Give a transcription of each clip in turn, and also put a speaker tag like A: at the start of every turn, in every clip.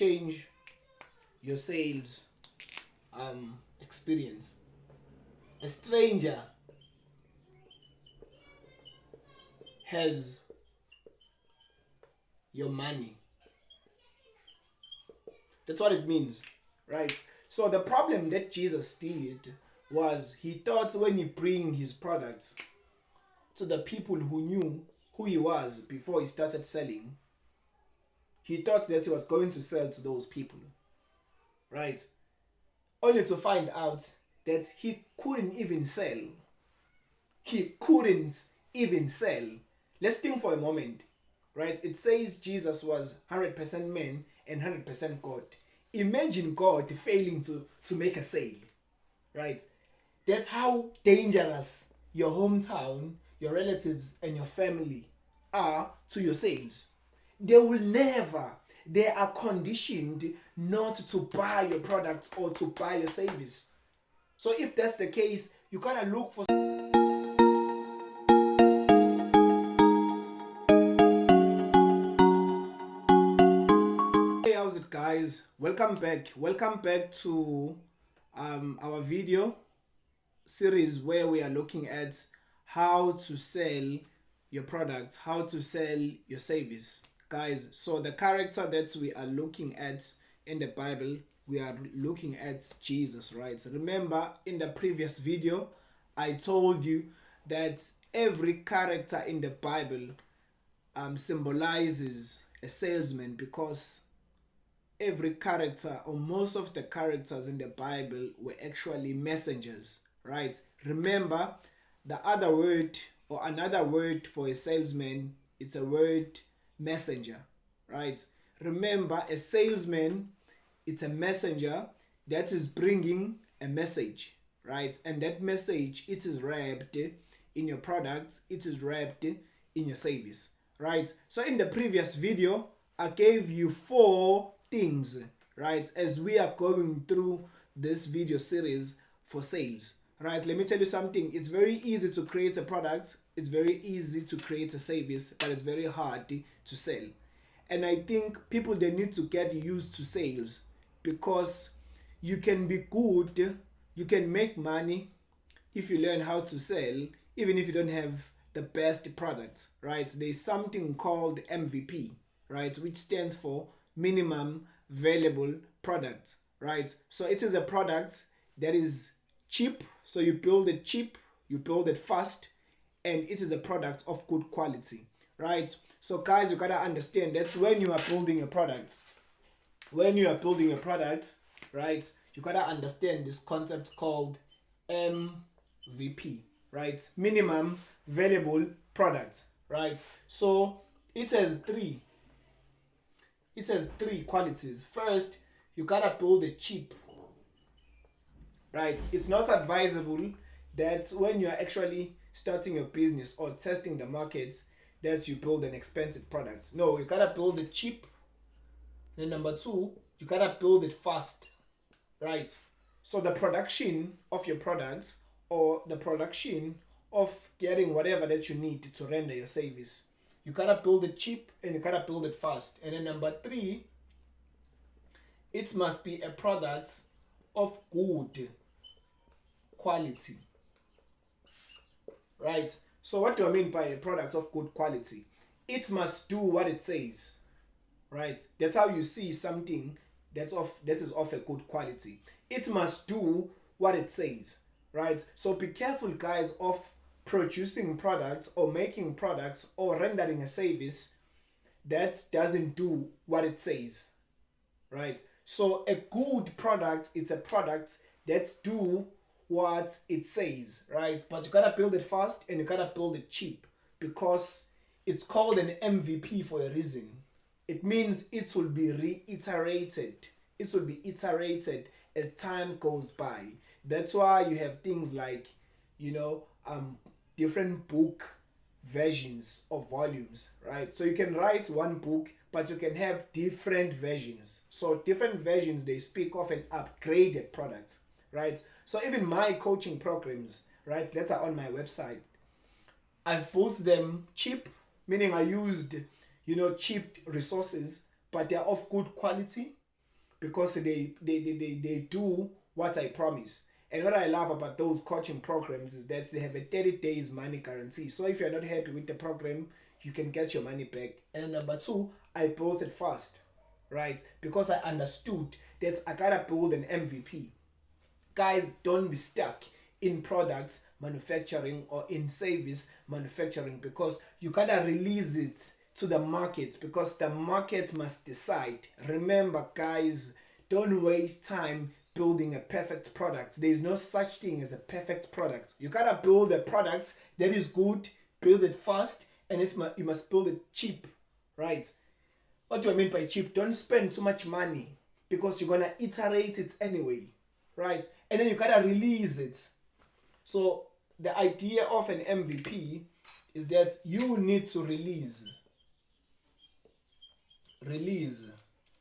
A: change your sales experience. A stranger has your money. That's what it means, right? So the problem that Jesus did was he thought when he bring his products to the people who knew who he was before he started selling, he thought that he was going to sell to those people, right? Only to find out that he couldn't even sell. He couldn't even sell. Let's think for a moment, right? It says Jesus was 100% man and 100% God. Imagine God failing to make a sale, right? That's how dangerous your hometown, your relatives, and your family are to your sales. They will never, they are conditioned not to buy your product or to buy your service. So if that's the case, you gotta look for. Hey, how's it, guys? Welcome back to our video series where we are looking at how to sell your product, how to sell your service, guys. So the character that we are looking at in the Bible, we are looking at Jesus, right? So remember, in the previous video I told you that every character in the Bible symbolizes a salesman, because every character or most of the characters in the Bible were actually messengers, right? Remember, the other word or another word for a salesman, it's a word messenger, right? Remember, a salesman, it's a messenger that is bringing a message, right? And that message, it is wrapped in your product, it is wrapped in your service, right? So in the previous video, I gave you 4 things, right, as we are going through this video series for sales, right? Let me tell you something. It's very easy to create a product, it's very easy to create a service, but it's very hard to sell. And I think people, they need to get used to sales, because you can be good, you can make money if you learn how to sell, even if you don't have the best product, right? There's something called MVP, right, which stands for minimum valuable product, right? So it is a product that is cheap, so you build it cheap, you build it fast, and it is a product of good quality, right? So guys, you gotta understand that's when you are building a product. When you are building a product, right, you gotta understand this concept called MVP, right? Minimum valuable product, right? So it has three qualities. First, you gotta build it cheap, right? It's not advisable that when you're actually starting your business or testing the markets, that you build an expensive product. No, you gotta build it cheap. Then number 2, you gotta build it fast, right? So the production of your product, or the production of getting whatever that you need to render your service, you gotta build it cheap and you gotta build it fast. And then number 3, it must be a product of good quality, right? So what do I mean by a product of good quality? It must do what it says, right? That's how you see something that is of a good quality. It must do what it says, right? So be careful, guys, of producing products or making products or rendering a service that doesn't do what it says, right? So a good product, it's a product that do what it says, right? But you gotta build it fast and you gotta build it cheap, because it's called an MVP for a reason. It means it will be reiterated. It will be iterated as time goes by. That's why you have things like, different book versions of volumes, right? So you can write one book, but you can have different versions. So different versions, they speak of an upgraded product, right? So even my coaching programs, right, that are on my website, I've built them cheap, meaning I used, cheap resources, but they're of good quality. because they do what I promise. And what I love about those coaching programs is that they have a 30 days money guarantee. So if you're not happy with the program, you can get your money back. And number two, I built it fast, right? Because I understood that I gotta build an MVP. Guys, don't be stuck in product manufacturing or in service manufacturing, because you gotta release it to the market, because the market must decide. Remember, guys, don't waste time building a perfect product. There is no such thing as a perfect product. You gotta build a product that is good, build it fast, and you must build it cheap, right? What do I mean by cheap? Don't spend too much money, because you're gonna iterate it anyway, right? And then you gotta release it. So the idea of an MVP is that you need to release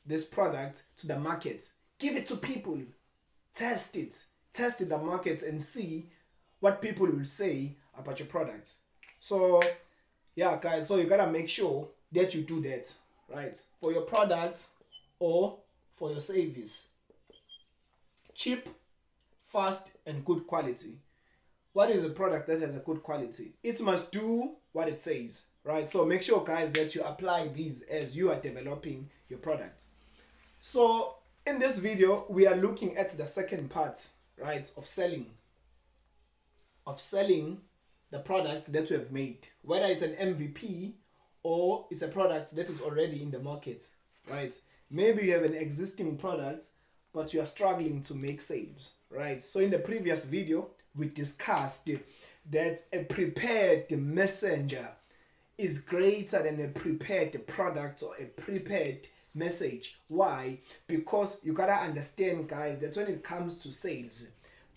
A: this product to the market. Give it to people. Test it in the market and see what people will say about your product. So yeah, guys, so you gotta make sure that you do that, right? For your product or for your service. Cheap, fast, and good quality. What is a product that has a good quality? It must do what it says, right? So make sure, guys, that you apply these as you are developing your product. So in this video, we are looking at the second part, right, of selling the product that we have made, whether it's an MVP or it's a product that is already in the market, right? Maybe you have an existing product, but you are struggling to make sales, right? So in the previous video, we discussed that a prepared messenger is greater than a prepared product or a prepared message. Why? Because you gotta understand, guys, that when it comes to sales,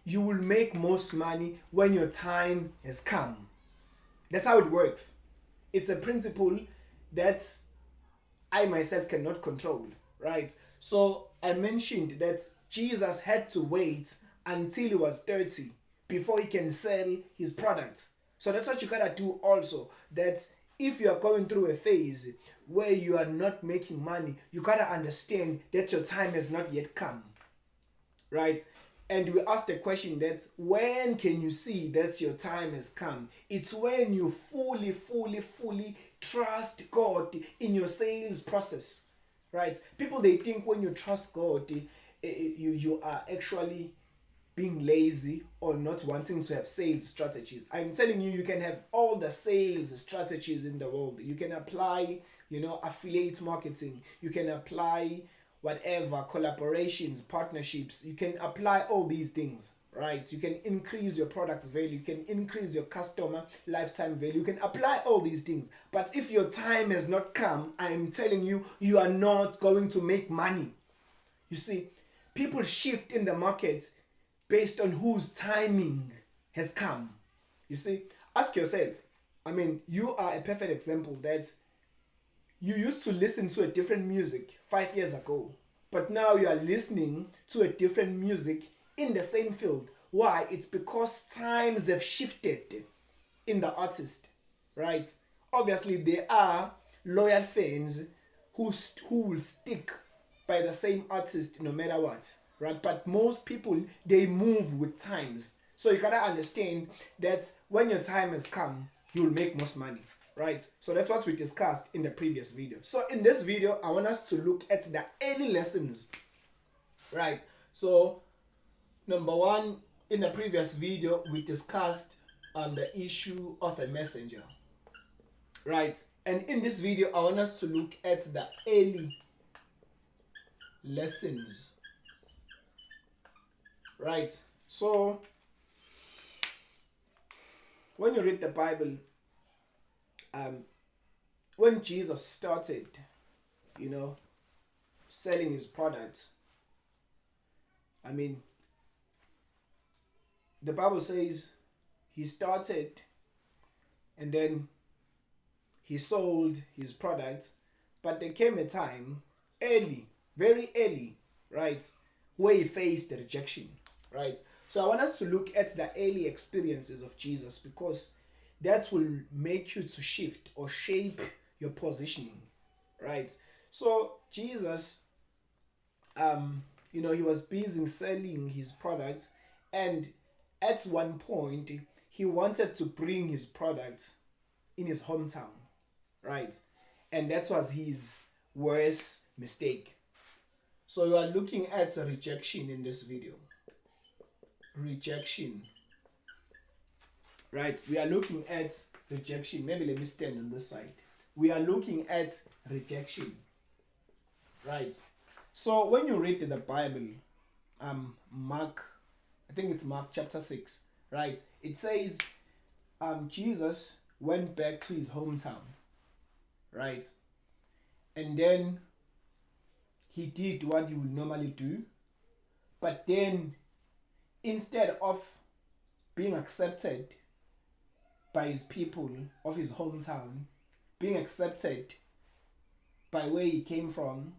A: you will make most money when your time has come. That's how it works. It's a principle that I myself cannot control, right? So I mentioned that Jesus had to wait until he was 30 before he can sell his product. So that's what you gotta do also. That if you are going through a phase where you are not making money, you gotta understand that your time has not yet come, right? And we asked the question that when can you see that your time has come? It's when you fully trust God in your sales process, right? People, they think when you trust God, you are actually being lazy or not wanting to have sales strategies. I'm telling you, you can have all the sales strategies in the world. You can apply, affiliate marketing. You can apply whatever, collaborations, partnerships. You can apply all these things, right? You can increase your product value. You can increase your customer lifetime value. You can apply all these things. But if your time has not come, I'm telling you, you are not going to make money. You see, people shift in the market based on whose timing has come. You see, ask yourself, you are a perfect example that you used to listen to a different music 5 years ago, but now you are listening to a different music in the same field. Why? It's because times have shifted in the artist, right? Obviously, there are loyal fans who will stick by the same artist no matter what, right? But most people, they move with times. So you gotta understand that when your time has come, you'll make most money, right? So that's what we discussed in the previous video. So in this video, I want us to look at the early lessons, right? So number one, in the previous video, we discussed the issue of a messenger, right? And in this video, I want us to look at the early lessons, right? So when you read the Bible, when Jesus started, selling his products, the Bible says he started and then he sold his products, but there came a time early, very early, right, where he faced the rejection, right? So I want us to look at the early experiences of Jesus, because that will make you to shift or shape your positioning, right? So Jesus he was busy selling his products, and at one point he wanted to bring his product in his hometown, right? And that was his worst mistake. So you are looking at a rejection in this video. Rejection. Right? We are looking at rejection. Maybe let me stand on this side. We are looking at rejection. Right? So when you read the Bible, Mark, I think it's Mark chapter 6, right? It says Jesus went back to his hometown, right? And then he did what he would normally do, but then instead of being accepted by his people of his hometown, being accepted by where he came from,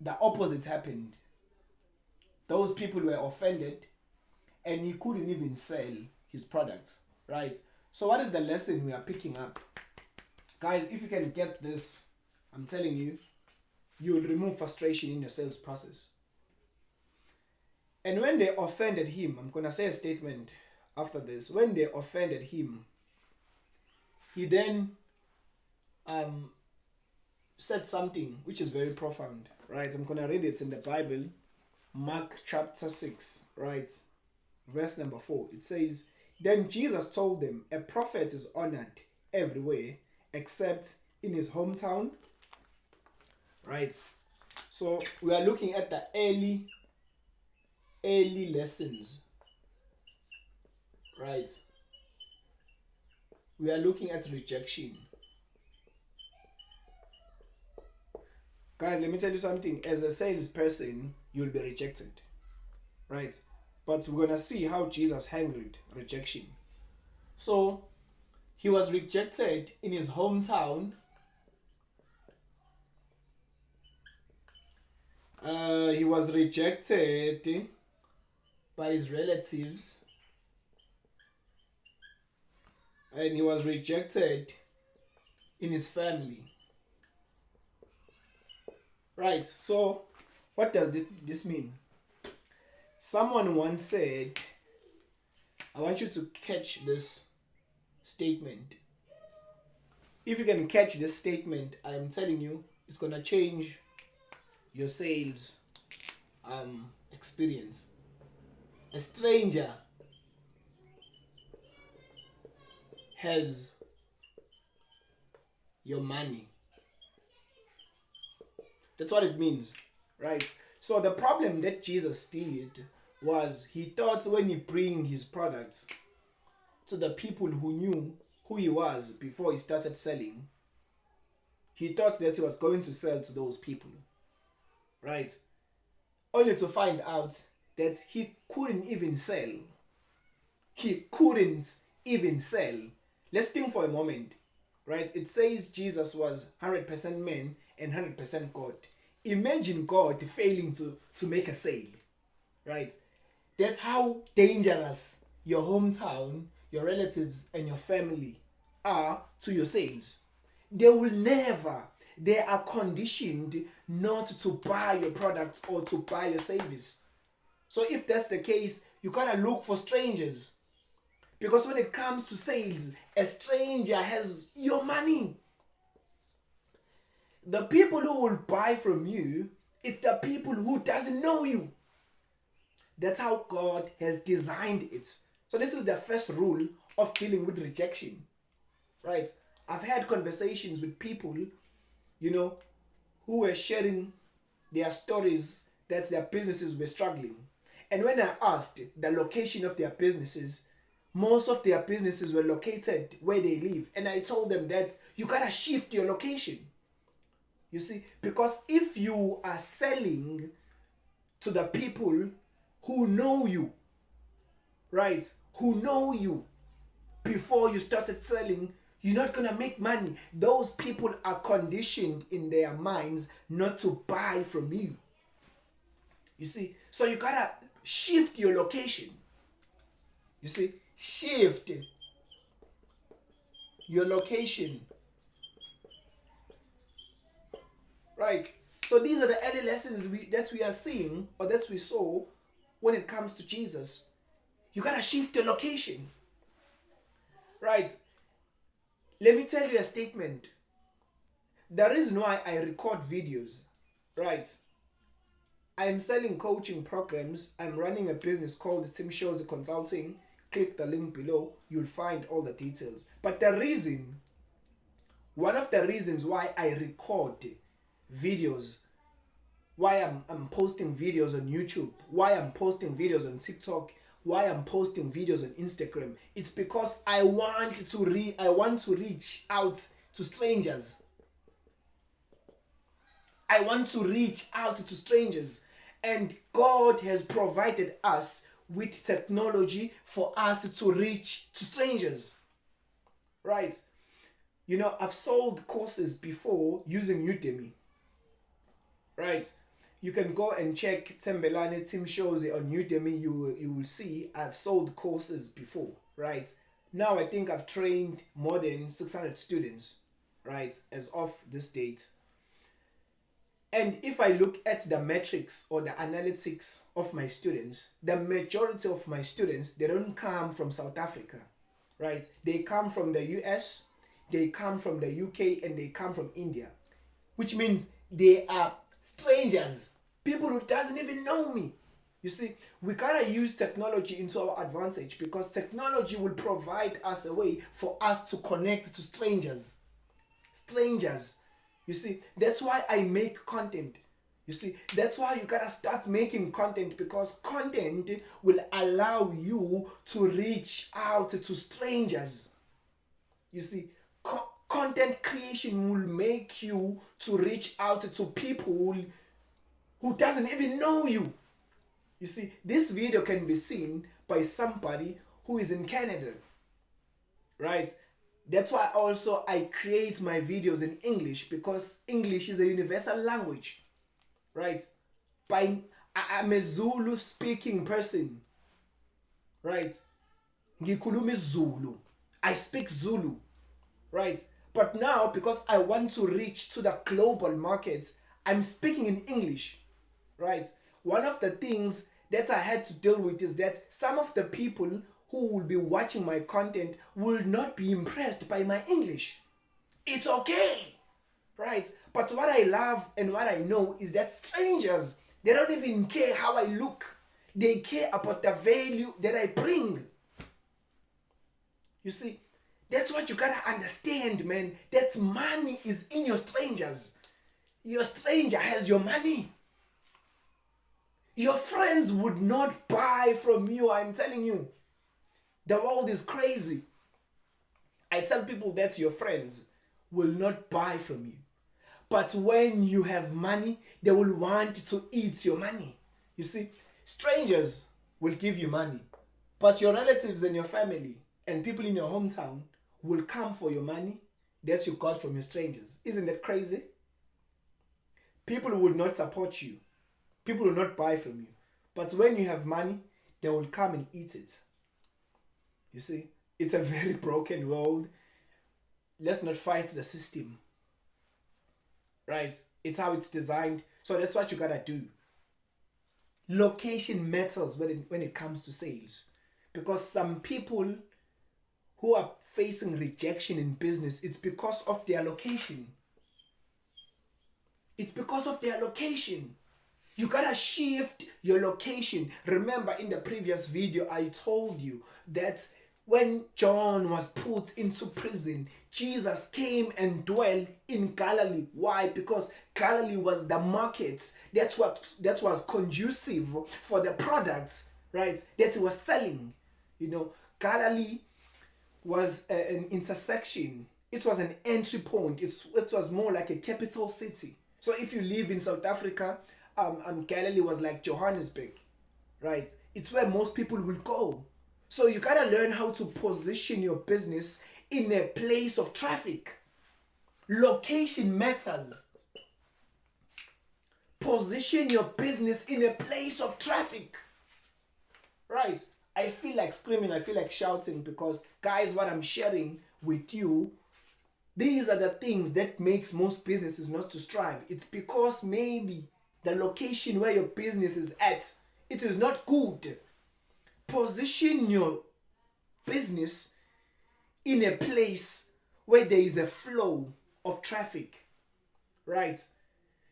A: the opposite happened. Those people were offended and he couldn't even sell his products, right? So what is the lesson we are picking up? Guys, if you can get this, I'm telling you, you will remove frustration in your sales process. And when they offended him, I'm going to say a statement after this. When they offended him, he then said something which is very profound, right? I'm going to read it in the Bible, Mark chapter 6, right? Verse number 4. It says, "Then Jesus told them, a prophet is honored everywhere except in his hometown." Right? So we are looking at the early lessons. Right? We are looking at rejection. Guys, let me tell you something. As a salesperson, you'll be rejected. Right? But we're going to see how Jesus handled rejection. So, he was rejected in his hometown. He was rejected by his relatives. And he was rejected in his family. Right, so what does this mean? Someone once said, I want you to catch this statement. If you can catch this statement, I am telling you, it's going to change your sales experience. A stranger has your money. That's what it means, right? So the problem that Jesus did was he thought when he bring his products to the people who knew who he was before he started selling, he thought that he was going to sell to those people, right? Only to find out that he couldn't even sell. He couldn't even sell. Let's think for a moment, right? It says Jesus was 100% man and 100% God. Imagine God failing to make a sale, right? That's how dangerous your hometown, your relatives, and your family are to your sales. They are conditioned not to buy your product or to buy your service. So if that's the case, you gotta look for strangers. Because when it comes to sales, a stranger has your money. The people who will buy from you, it's the people who doesn't know you. That's how God has designed it. So this is the first rule of dealing with rejection, right? I've had conversations with people, who were sharing their stories that their businesses were struggling. And when I asked the location of their businesses, most of their businesses were located where they live. And I told them that you gotta shift your location. You see, because if you are selling to the people who know you, right, who know you before you started selling, you're not gonna make money. Those people are conditioned in their minds not to buy from you. You see, so you gotta shift your location. You see, shift your location. Right. So these are the early lessons that we are seeing, or that we saw when it comes to Jesus. You gotta shift your location. Right? Let me tell you a statement. The reason why I record videos, right? I'm selling coaching programs. I'm running a business called Sim Shows Consulting. Click the link below. You'll find all the details. But one of the reasons why I record videos, why I'm posting videos on YouTube, why I'm posting videos on TikTok, why I'm posting videos on Instagram, it's because I want to reach out to strangers. I want to reach out to strangers. And God has provided us with technology for us to reach to strangers. Right? You know, I've sold courses before using Udemy. Right? You can go and check Tembelane Team Shows on Udemy. You will see I've sold courses before. Right? Now I think I've trained more than 600 students. Right? As of this date. And if I look at the metrics or the analytics of my students, the majority of my students, they don't come from South Africa, right? They come from the US, they come from the UK, and they come from India, which means they are strangers, people who doesn't even know me. You see, we gotta use technology into our advantage, because technology will provide us a way for us to connect to strangers. You see, that's why I make content. You see, that's why you gotta start making content, because content will allow you to reach out to strangers. You see, content creation will make you to reach out to people who doesn't even know you. You see, this video can be seen by somebody who is in Canada, right? That's why also I create my videos in English, because English is a universal language, right? I'm a Zulu speaking person, right? Ngikhuluma isiZulu. I speak Zulu, right? But now, because I want to reach to the global markets, I'm speaking in English, right? One of the things that I had to deal with is that some of the people who will be watching my content will not be impressed by my English. It's okay, right? But what I love and what I know is that strangers, they don't even care how I look. They care about the value that I bring. You see, that's what you gotta understand, man. That money is in your strangers. Your stranger has your money. Your friends would not buy from you, I'm telling you. The world is crazy. I tell people that your friends will not buy from you. But when you have money, they will want to eat your money. You see, strangers will give you money. But your relatives and your family and people in your hometown will come for your money that you got from your strangers. Isn't that crazy? People will not support you. People will not buy from you. But when you have money, they will come and eat it. You see, it's a very broken world. Let's not fight the system. Right? It's how it's designed. So that's what you gotta do. Location matters when it comes to sales. Because some people who are facing rejection in business, it's because of their location. It's because of their location. You gotta shift your location. Remember, in the previous video, I told you that when John was put into prison, Jesus came and dwelt in Galilee. Why? Because Galilee was the market that was conducive for the products, right, that he was selling. You know, Galilee was an intersection. It was an entry point. It was more like a capital city. So if you live in South Africa, Galilee was like Johannesburg, right? It's where most people will go. So you gotta learn how to position your business in a place of traffic. Location matters. Position your business in a place of traffic. Right? I feel like screaming, I feel like shouting, because guys, what I'm sharing with you, These are the things that makes most businesses not to strive. It's because maybe the location where your business is at, it is not good. Position your business in a place where there is a flow of traffic, right?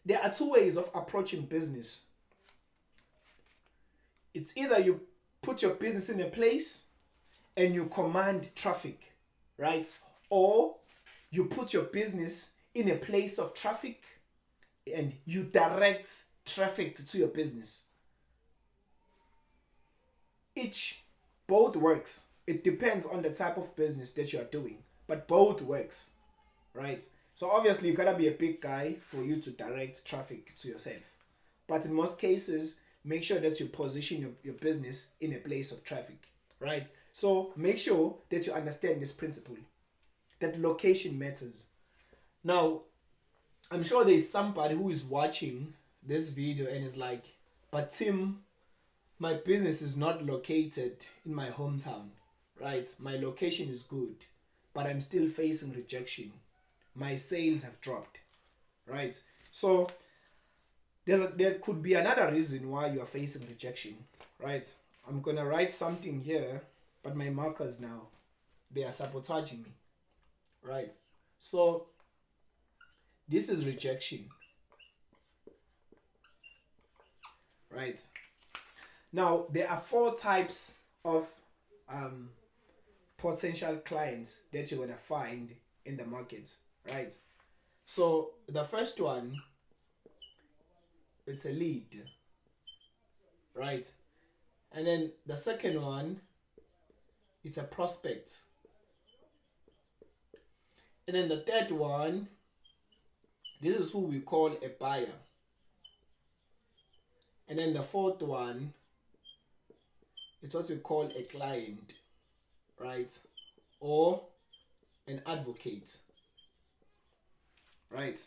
A: There are two ways of approaching business. It's either you put your business in a place and you command traffic, right? Or you put your business in a place of traffic and you direct traffic to your business. Both works. It depends on the type of business that you are doing, but both works, right? So obviously you gotta be a big guy for you to direct traffic to yourself. But in most cases, make sure that you position your business in a place of traffic, right? So make sure that you understand this principle, that location matters. Now, I'm sure there's somebody who is watching this video and is like, but Tim, my business is not located in my hometown, right? My location is good, but I'm still facing rejection. My sales have dropped, right? So there could be another reason why you are facing rejection, right? I'm gonna write something here, but my markers now, they are sabotaging me, right? So this is rejection, right? Now there are 4 types of potential clients that you're gonna find in the market, right? So the first one, it's a lead, right? And then the second one, it's a prospect. And then the third one, this is who we call a buyer. And then the fourth one, it's what we call a client, right? Or an advocate, right?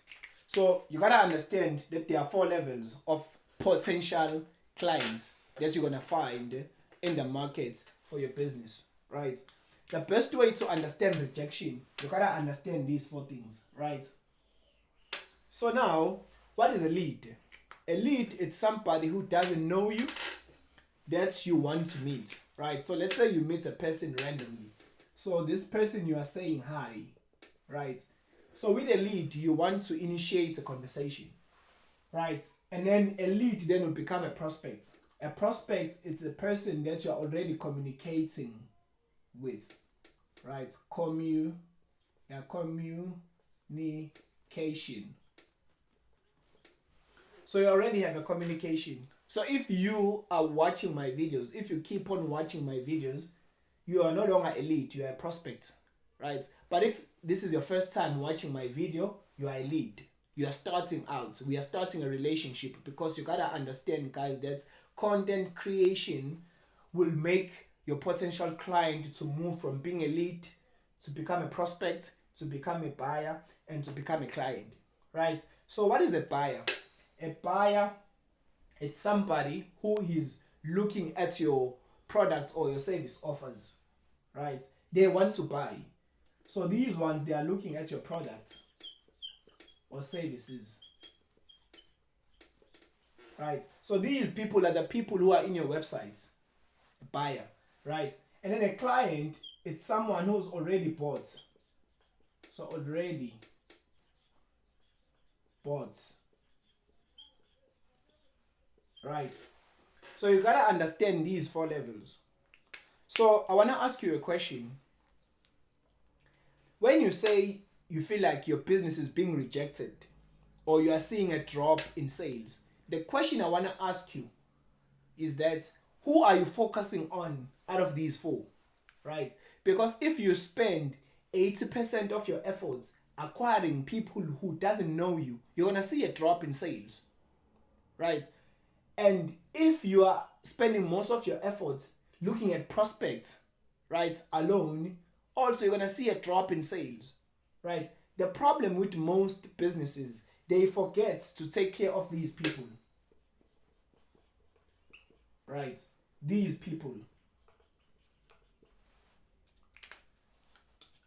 A: So you gotta understand that there are 4 levels of potential clients that you're gonna find in the market for your business, right? The best way to understand rejection, you gotta understand these 4 things, right? So now, what is a lead? A lead is somebody who doesn't know you that you want to meet, right? So let's say you meet a person randomly. So this person you are saying hi, right? So with a lead, you want to initiate a conversation, right? And then a lead then will become a prospect. A prospect is the person that you are already communicating with, right? Communication. So you already have a communication. So if you are watching my videos, if you keep on watching my videos, you are no longer a lead, you are a prospect, right? But if this is your first time watching my video, you are a lead. You are starting out. We are starting a relationship, because you gotta understand, guys, that content creation will make your potential client to move from being a lead to become a prospect, to become a buyer, and to become a client, right? So what is a buyer? A buyer, it's somebody who is looking at your product or your service offers, right? They want to buy. So these ones, they are looking at your products or services, right? So these people are the people who are in your website, a buyer, right? And then a client, it's someone who's already bought. So already bought, right? So you gotta understand these 4 levels. So I wanna ask you a question. When you say you feel like your business is being rejected or you are seeing a drop in sales, the question I wanna ask you is that who are you focusing on out of these 4, right? Because if you spend 80% of your efforts acquiring people who doesn't know you, you're gonna see a drop in sales, right? And if you are spending most of your efforts looking at prospects, right, alone, also you're gonna see a drop in sales, right? The problem with most businesses, they forget to take care of these people, right? These people.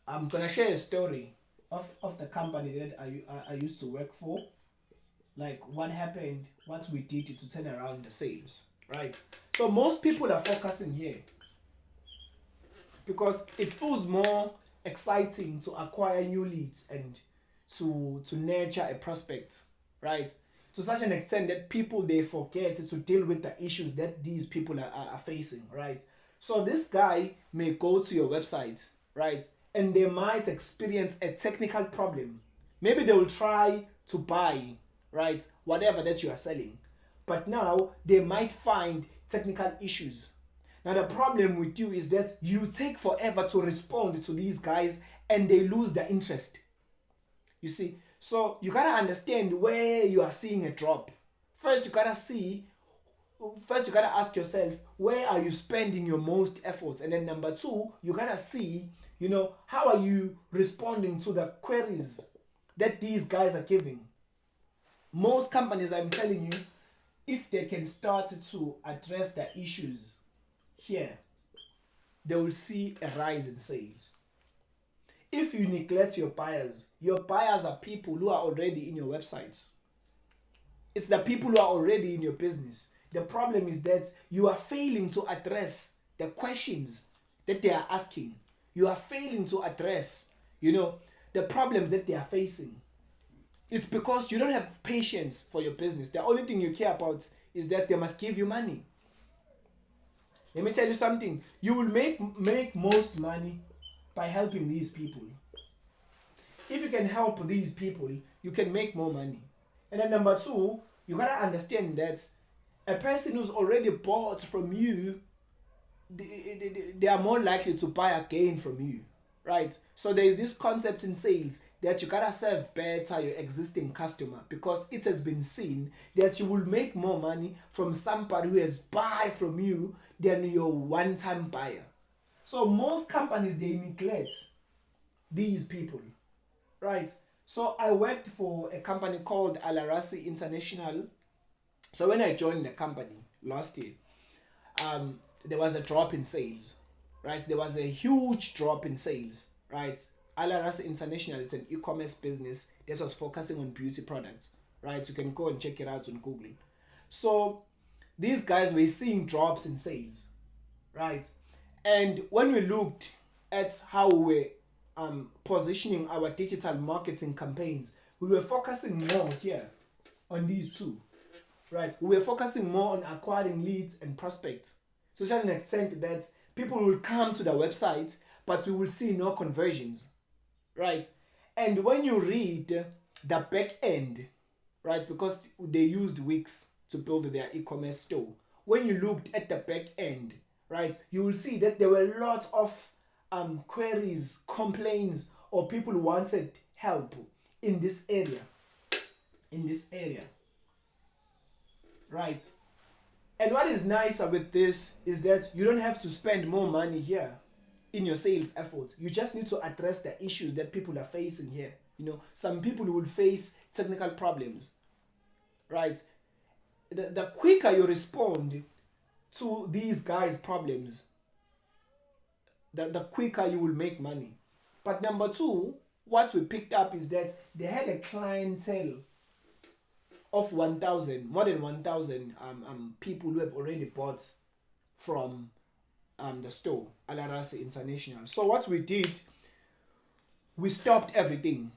A: I'm gonna share a story of the company that I used to work for, like what happened, what we did to turn around the sales, right? So most people are focusing here because it feels more exciting to acquire new leads and to nurture a prospect, right? To such an extent that people, they forget to deal with the issues that these people are facing, right? So this guy may go to your website, right? And they might experience a technical problem. Maybe they will try to buy, right, whatever that you are selling. But now they might find technical issues. Now the problem with you is that you take forever to respond to these guys and they lose their interest. You see, so you gotta understand where you are seeing a drop. First, you gotta ask yourself, where are you spending your most efforts? And then number two, you gotta see, how are you responding to the queries that these guys are giving? Most companies, I'm telling you, if they can start to address the issues here, they will see a rise in sales. If you neglect your buyers are people who are already in your website. It's the people who are already in your business. The problem is that you are failing to address the questions that they are asking. You are failing to address, the problems that they are facing. It's because you don't have patience for your business. The only thing you care about is that they must give you money. Let me tell you something. You will make most money by helping these people. If you can help these people, you can make more money. And then number two, you gotta understand that a person who's already bought from you, they are more likely to buy again from you, right? So there is this concept in sales that you gotta serve better your existing customer, because it has been seen that you will make more money from somebody who has buy from you than your one-time buyer. So most companies, they neglect these people, right? So I worked for a company called Alarasi International. So when I joined the company last year, there was a drop in sales, right? There was a huge drop in sales, right? Alarasi International, it's an e-commerce business that was focusing on beauty products, right? You can go and check it out on Google. So these guys were seeing drops in sales, right? And when we looked at how we were positioning our digital marketing campaigns, we were focusing more here on these two, right? We were focusing more on acquiring leads and prospects to such an extent that people will come to the website, but we will see no conversions, right? And when you read the back end, right, because they used Wix to build their e-commerce store, when you looked at the back end, right, you will see that there were a lot of queries, complaints, or people wanted help in this area. Right? And what is nicer with this is that you don't have to spend more money here in your sales efforts. You just need to address the issues that people are facing here. Some people will face technical problems, right? The quicker you respond to these guys' problems, the quicker you will make money. But number two, what we picked up is that they had a clientele of 1,000, more than 1,000 people who have already bought from the store, Alarasi International. So what we did, we stopped everything.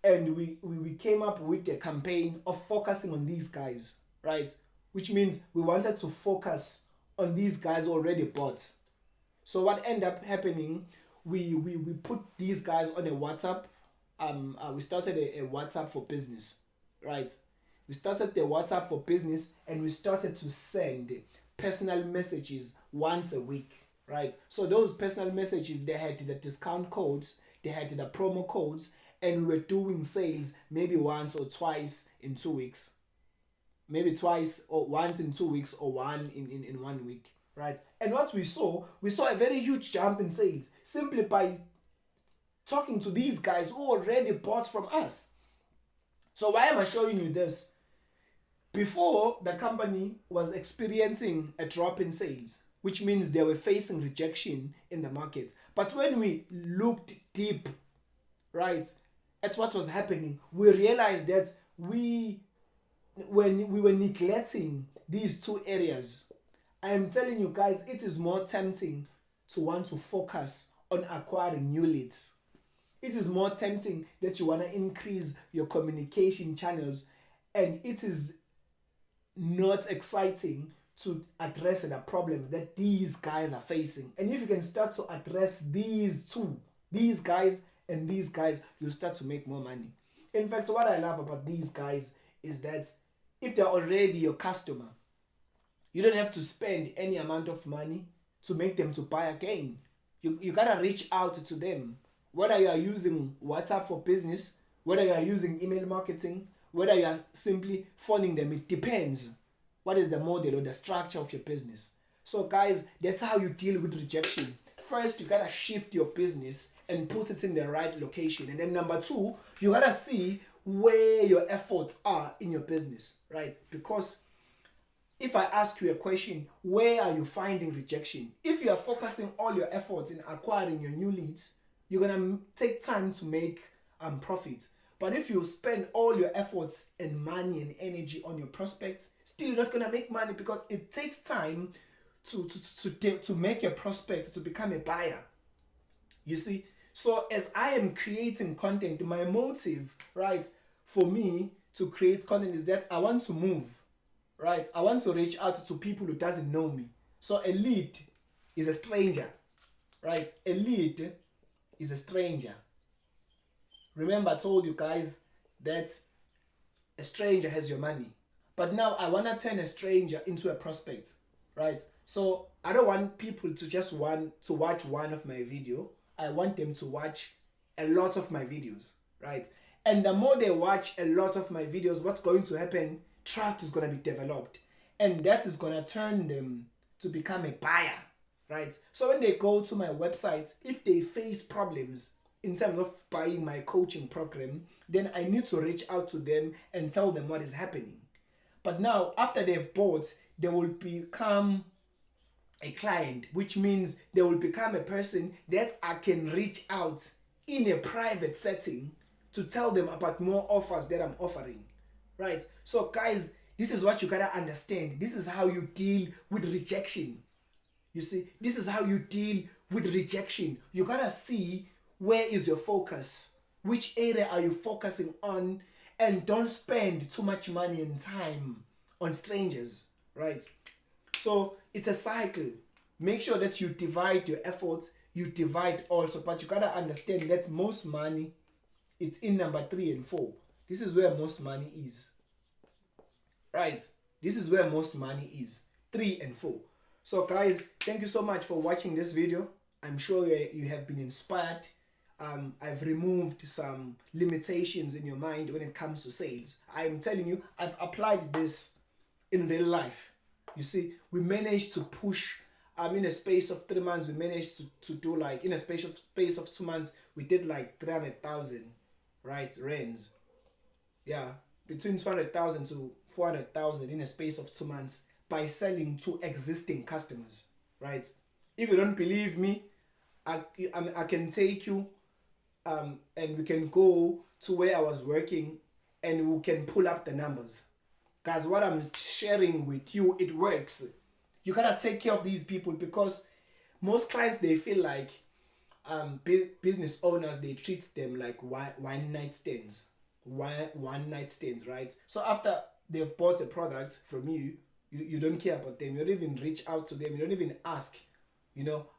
A: And we came up with a campaign of focusing on these guys, right? Which means we wanted to focus on these guys who already bought. So what ended up happening, we put these guys on a WhatsApp. We started a WhatsApp for business, right? We started the WhatsApp for business, and we started to send personal messages once a week, right? So those personal messages, they had the discount codes, they had the promo codes, and we were doing sales maybe once or twice in 2 weeks. Maybe twice or once in 2 weeks, or one in 1 week, right? And what we saw a very huge jump in sales simply by talking to these guys who already bought from us. So why am I showing you this? Before, the company was experiencing a drop in sales, which means they were facing rejection in the market. But when we looked deep, right, at what was happening, we realized that when we were neglecting these two areas. I am telling you guys, it is more tempting to want to focus on acquiring new leads. It is more tempting that you want to increase your communication channels, and it is not exciting to address the problems that these guys are facing. And if you can start to address these two, these guys and these guys, you'll start to make more money. In fact, what I love about these guys is that if they're already your customer, you don't have to spend any amount of money to make them to buy again. You gotta reach out to them. Whether you are using WhatsApp for business, whether you are using email marketing, whether you are simply phoning them, it depends. What is the model or the structure of your business? So guys, that's how you deal with rejection. First, you gotta shift your business and put it in the right location. And then number two, you gotta see where your efforts are in your business, right? Because if I ask you a question, where are you finding rejection? If you are focusing all your efforts in acquiring your new leads, you're gonna take time to make profit. But if you spend all your efforts and money and energy on your prospects, still you're not gonna make money, because it takes time to make a prospect to become a buyer. You see? So as I am creating content, my motive, right, for me to create content is that I want to move, right? I want to reach out to people who doesn't know me. So a lead is a stranger, right? A lead is a stranger. Remember, I told you guys that a stranger has your money. But now I want to turn a stranger into a prospect, right? So I don't want people to just want to watch one of my video. I want them to watch a lot of my videos, right? And the more they watch a lot of my videos, what's going to happen? Trust is going to be developed. And that is going to turn them to become a buyer, right? So when they go to my website, if they face problems in terms of buying my coaching program, then I need to reach out to them and tell them what is happening. But now, after they've bought, they will become a client, which means they will become a person that I can reach out in a private setting to tell them about more offers that I'm offering, right? So guys, this is what you gotta understand. This is how you deal with rejection. You see, this is how you deal with rejection. You gotta see where is your focus, which area are you focusing on, and don't spend too much money and time on strangers, right? So it's a cycle. Make sure that you divide your efforts, you divide also, but you gotta understand that most money, it's in number 3 and 4. This is where most money is, right? This is where most money is, 3 and 4. So guys, thank you so much for watching this video. I'm sure you have been inspired. I've removed some limitations in your mind when it comes to sales. I'm telling you, I've applied this in real life. You see, we managed to push, in a space of 3 months, we managed to do like, in a space of 2 months, we did like 300,000, right, rands. Yeah, between 200,000 to 400,000 in a space of 2 months by selling to existing customers, right? If you don't believe me, I can take you and we can go to where I was working and we can pull up the numbers. Guys, what I'm sharing with you, it works. You gotta take care of these people, because most clients, they feel like business owners, they treat them like one night stands, right? So after they've bought a product from you, you don't care about them. You don't even reach out to them. You don't even ask,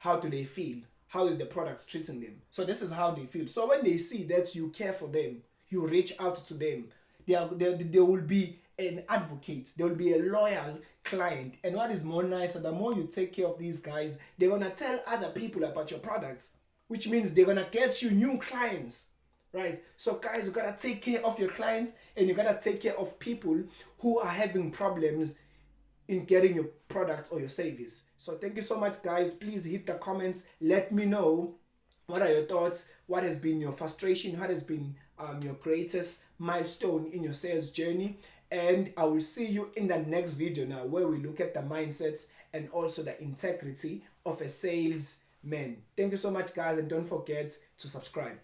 A: how do they feel? How is the product treating them? So this is how they feel. So when they see that you care for them, you reach out to them, they will be an advocate. They will be a loyal client. And what is more nicer, the more you take care of these guys, they're going to tell other people about your products, which means they're going to get you new clients, right? So guys, you got to take care of your clients, and you got to take care of people who are having problems in getting your product or your service. So thank you so much, guys. Please hit the comments. Let me know, what are your thoughts? What has been your frustration? What has been your greatest milestone in your sales journey? And I will see you in the next video now, where we look at the mindsets and also the integrity of a salesman. Thank you so much, guys, and don't forget to subscribe.